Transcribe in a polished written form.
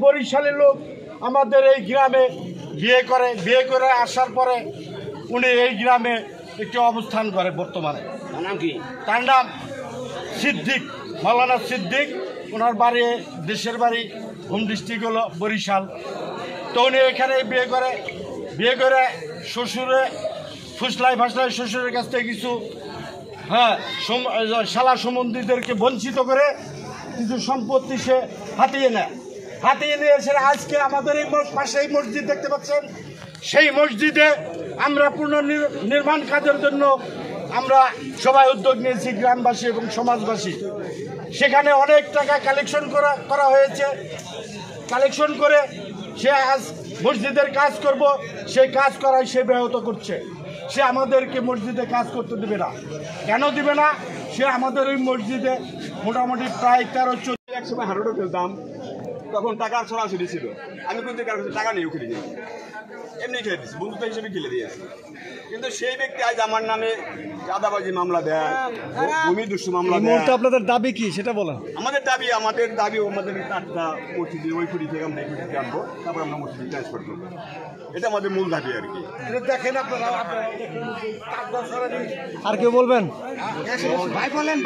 বরিশালের লোক আমাদের এই গ্রামে বিয়ে করে আসার পরে উনি এই গ্রামে একটি অবস্থান করে বর্তমানে। তার নাম সিদ্দিক, মাওলানা সিদ্দিক। ওনার বাড়ি, দেশের বাড়ি হোম ডিস্ট্রিক্ট হলো বরিশাল। তো উনি এখানে বিয়ে করে শ্বশুরে ফুসলাই শ্বশুরের কাছ থেকে কিছু শালা সম্বন্ধীদেরকে বঞ্চিত করে কিছু সম্পত্তি সে হাতিয়ে নিয়ে এসে আজকে আমাদের এই পাশে এই মসজিদ দেখতে পাচ্ছেন, সেই মসজিদে আমরা পুনর্নির্মাণ কাজের জন্য আমরা সবাই উদ্যোগ নিয়েছি, গ্রামবাসী এবং সমাজবাসী। সেখানে অনেক টাকা কালেকশন করা হয়েছে। কালেকশন করে সে আজ মসজিদের কাজ করব, সেই কাজ করায় সে ব্যাহত করছে। সে আমাদেরকে মসজিদে কাজ করতে দেবে না। কেন দিবে না? সে আমাদের ওই মসজিদে মোটামুটি প্রায় 13-14 এক সময় হারোটা ফেলতাম, তখন টাকার ছড়াছড়ি ছিল। আমি কিন্তু কারো কাছে টাকা নিয়েও খেলে দিই, এমনি খেলে দিচ্ছি, বন্ধুত্ব হিসেবে খেলে দিয়েছি। কিন্তু সেই ব্যক্তি আজ আমার নামে চাঁদাবাজি মামলা দেয়, ভূমি দুষ্য মামলা দেয়। আপনাদের দাবি কি সেটা বলেন। আমাদের দাবি আমাদের কাঠটা মসজিদে ওই ফুটি থেকে আমরা এই ফুটিতে আনবো, তারপর আমরা মসজিদে ট্রান্সফার করবো। এটা আমাদের মূল দাবি আর কি। দেখেন আপনারা আর কেউ বলবেন? ভাই বলেন